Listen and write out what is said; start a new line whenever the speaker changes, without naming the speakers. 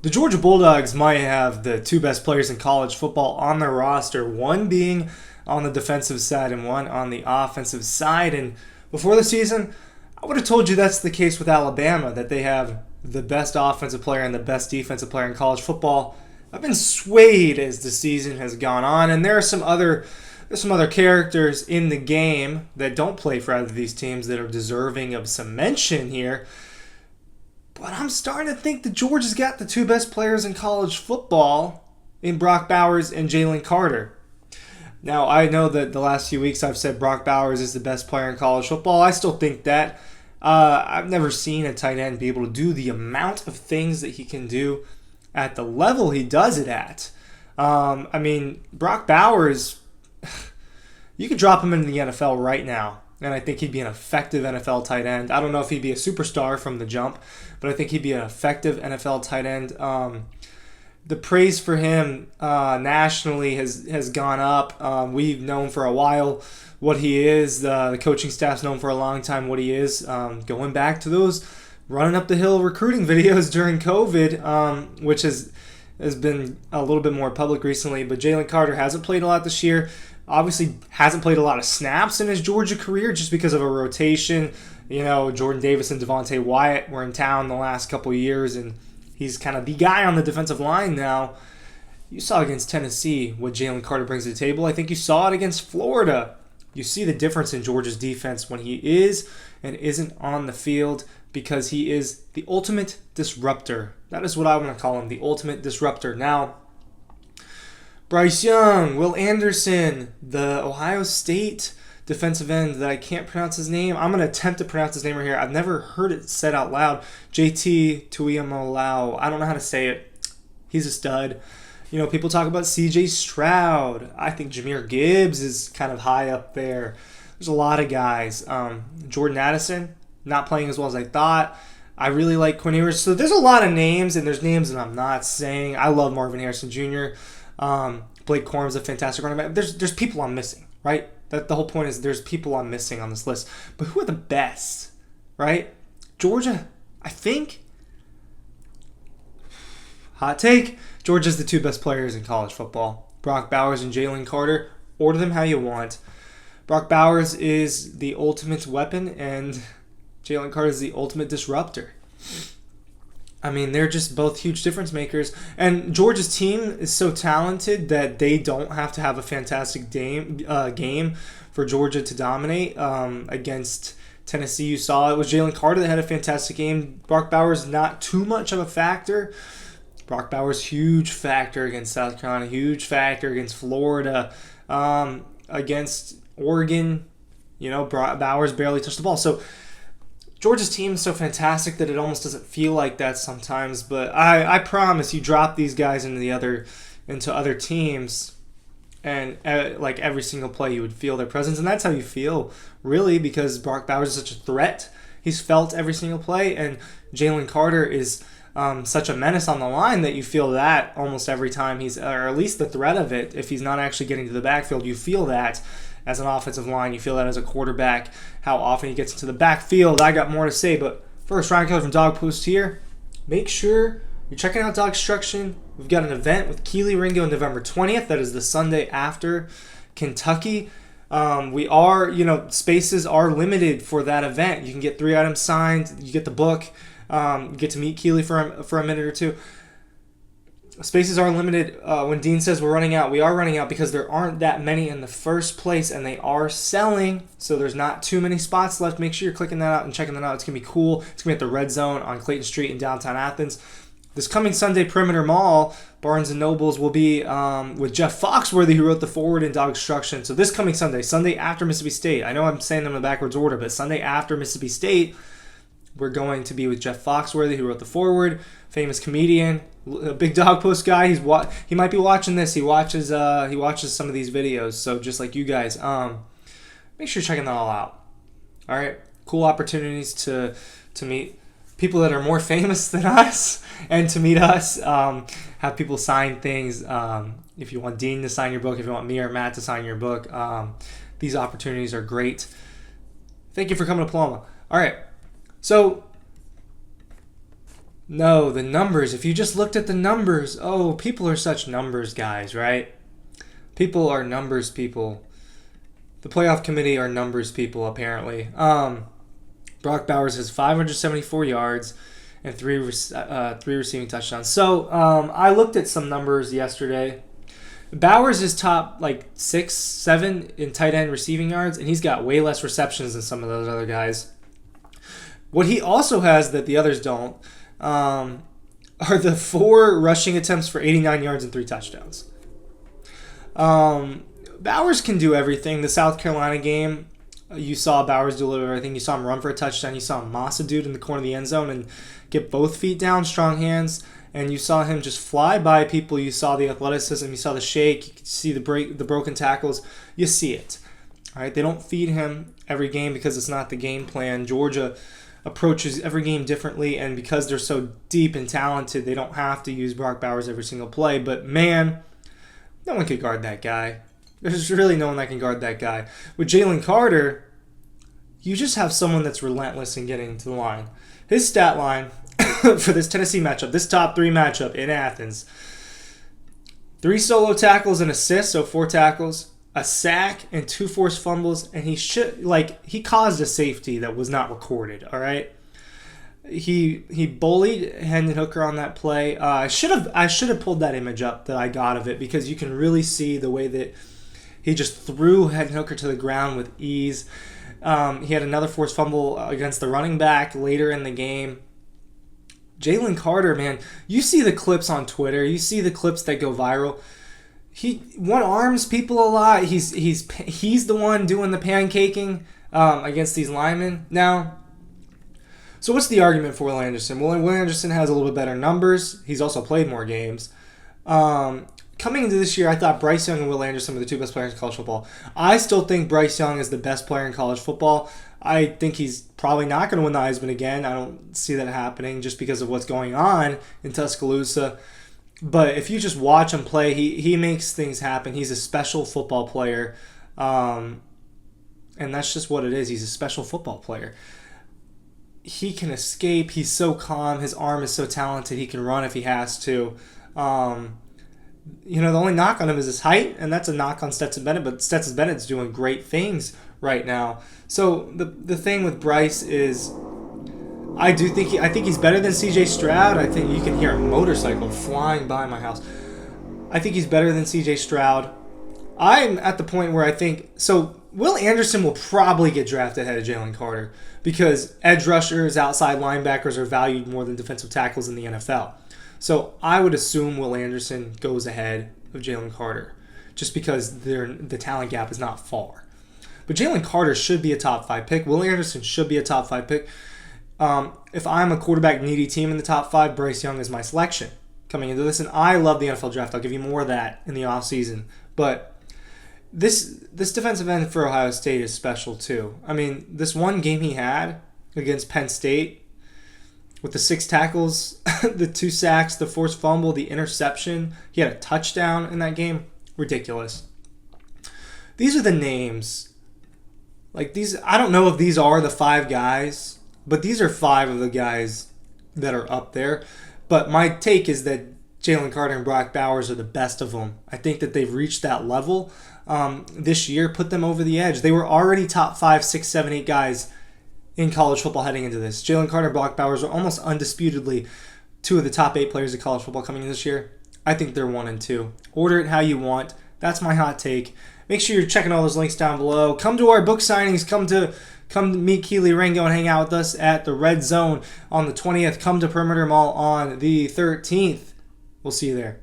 The Georgia Bulldogs might have the two best players in college football on their roster, one being on the defensive side and one on the offensive side. And before the season, I would have told you that's the case with Alabama, that they have the best offensive player and the best defensive player in college football. I've been swayed as the season has gone on, and there's some other characters in the game that don't play for either of these teams that are deserving of some mention here. But I'm starting to think that Georgia's got the two best players in college football in Brock Bowers and Jalen Carter. Now, I know that the last few weeks I've said Brock Bowers is the best player in college football. I still think that. I've never seen a tight end be able to do the amount of things that he can do at the level he does it at. Brock Bowers, you could drop him into the NFL right now, and I think he'd be an effective NFL tight end. I don't know if he'd be a superstar from the jump, but I think he'd be an effective NFL tight end. The praise for him nationally has gone up. We've known for a while what he is. The coaching staff's known for a long time what he is. Going back to those running up the hill recruiting videos during COVID, which has been a little bit more public recently. But Jalen Carter hasn't played a lot this year. Obviously hasn't played a lot of snaps in his Georgia career just because of a rotation. You know, Jordan Davis and Devontae Wyatt were in town the last couple of years, and he's kind of the guy on the defensive line now. You saw against Tennessee what Jalen Carter brings to the table. I think you saw it against Florida. You see the difference in Georgia's defense when he is and isn't on the field, because he is the ultimate disruptor. That is what I want to call him, the ultimate disruptor. Now, Bryce Young, Will Anderson, the Ohio State defensive end that I can't pronounce his name. I'm going to attempt to pronounce his name right here. I've never heard it said out loud. JT Tuiamolau. I don't know how to say it. He's a stud. You know, people talk about CJ Stroud. I think Jahmyr Gibbs is kind of high up there. There's a lot of guys. Jordan Addison, not playing as well as I thought. I really like Quinn Ewers. So there's a lot of names, and there's names that I'm not saying. I love Marvin Harrison Jr. Blake Corum's a fantastic running back. There's people I'm missing, right? The whole point is there's people I'm missing on this list. But who are the best, right? Georgia, I think, hot take, Georgia's the two best players in college football. Brock Bowers and Jalen Carter. Order them how you want. Brock Bowers is the ultimate weapon, and Jalen Carter is the ultimate disruptor. I mean, they're just both huge difference makers. And Georgia's team is so talented that they don't have to have a fantastic game for Georgia to dominate. Against Tennessee, you saw it was Jalen Carter that had a fantastic game. Brock Bowers, not too much of a factor. Brock Bowers, huge factor against South Carolina, huge factor against Florida, against Oregon. You know, Bowers barely touched the ball. So Georgia's team is so fantastic that it almost doesn't feel like that sometimes. But I promise you, drop these guys into other teams, and like every single play, you would feel their presence, and that's how you feel really, because Brock Bowers is such a threat. He's felt every single play, and Jalen Carter is such a menace on the line that you feel that almost every time or at least the threat of it. If he's not actually getting to the backfield, you feel that. As an offensive line, you feel that as a quarterback, how often he gets into the backfield. I got more to say, but first, Ryan Keller from Dog Post here. Make sure you're checking out Dog Instruction. We've got an event with Kelee, Ringo on November 20th. That is the Sunday after Kentucky. Spaces are limited for that event. You can get 3 items signed. You get the book. You get to meet Kelee for a minute or two. Spaces are limited. When Dean says we're running out, we are running out because there aren't that many in the first place, and they are selling, so there's not too many spots left. Make sure you're clicking that out and checking that out. It's going to be cool. It's going to be at the Red Zone on Clayton Street in downtown Athens. This coming Sunday, Perimeter Mall, Barnes & Nobles, will be with Jeff Foxworthy, who wrote the foreword in Dog Instruction. So this coming Sunday after Mississippi State. I know I'm saying them in the backwards order, but Sunday after Mississippi State, we're going to be with Jeff Foxworthy, who wrote the foreword, famous comedian, a big Dog Post guy. He might be watching this. He watches some of these videos. So just like you guys, make sure you're checking that all out. All right, cool opportunities to meet people that are more famous than us, and to meet us. Have people sign things. If you want Dean to sign your book, if you want me or Matt to sign your book, these opportunities are great. Thank you for coming to Paloma. All right. So No, the numbers. If you just looked at the numbers, oh, people are such numbers guys, right? People are numbers people. The playoff committee are numbers people, apparently. Brock Bowers has 574 yards and three receiving touchdowns. So I looked at some numbers yesterday. Bowers is top like 6, 7 in tight end receiving yards, and he's got way less receptions than some of those other guys. What he also has that the others don't are the 4 rushing attempts for 89 yards and 3 touchdowns. Bowers can do everything. The South Carolina game, you saw Bowers deliver everything. You saw him run for a touchdown. You saw him moss a dude in the corner of the end zone and get both feet down, strong hands. And you saw him just fly by people. You saw the athleticism. You saw the shake. You could see the broken tackles. You see it. All right, they don't feed him every game because it's not the game plan. Georgia approaches every game differently, and because they're so deep and talented, they don't have to use Brock Bowers every single play. But man, no one could guard that guy. There's really no one that can guard that guy. With Jalen Carter, you just have someone that's relentless in getting to the line. His stat line for this Tennessee matchup, this top 3 matchup in Athens, 3 solo tackles and assists, so 4 tackles, a sack, and 2 forced fumbles, and he caused a safety that was not recorded, all right? He bullied Hendon Hooker on that play. I should have pulled that image up that I got of it because you can really see the way that he just threw Hendon Hooker to the ground with ease. He had another forced fumble against the running back later in the game. Jalen Carter, man, you see the clips on Twitter. You see the clips that go viral. He one-arms people a lot. He's the one doing the pancaking against these linemen. Now, so what's the argument for Will Anderson? Well, Will Anderson has a little bit better numbers. He's also played more games. Coming into this year, I thought Bryce Young and Will Anderson were the 2 best players in college football. I still think Bryce Young is the best player in college football. I think he's probably not going to win the Heisman again. I don't see that happening just because of what's going on in Tuscaloosa. But if you just watch him play, he makes things happen. He's a special football player. And that's just what it is. He's a special football player. He can escape. He's so calm. His arm is so talented. He can run if he has to. The only knock on him is his height, and that's a knock on Stetson Bennett, but Stetson Bennett's doing great things right now. So the thing with Bryce is I think he's better than CJ Stroud. I think you can hear a motorcycle flying by my house. I think he's better than CJ Stroud. I'm at the point where I think Will Anderson will probably get drafted ahead of Jalen Carter because edge rushers, outside linebackers are valued more than defensive tackles in the NFL. So I would assume Will Anderson goes ahead of Jalen Carter just because the talent gap is not far. But Jalen Carter should be a top 5 pick. Will Anderson should be a top 5 pick. If I'm a quarterback needy team in the top 5, Bryce Young is my selection coming into this. And I love the NFL draft. I'll give you more of that in the offseason. But this defensive end for Ohio State is special too. I mean, this one game he had against Penn State, with the 6 tackles, the 2 sacks, the forced fumble, the interception. He had a touchdown in that game. Ridiculous. These are the names. Like these, I don't know if these are the 5 guys, but these are 5 of the guys that are up there. But my take is that Jalen Carter and Brock Bowers are the best of them. I think that they've reached that level this year, put them over the edge. They were already top 5, 6, 7, 8 guys in college football heading into this. Jalen Carter and Brock Bowers are almost undisputedly 2 of the top 8 players in college football coming in this year. I think they're 1 and 2. Order it how you want. That's my hot take. Make sure you're checking all those links down below. Come to our book signings. Come to meet Kelee, Ringo, and hang out with us at the Red Zone on the 20th. Come to Perimeter Mall on the 13th. We'll see you there.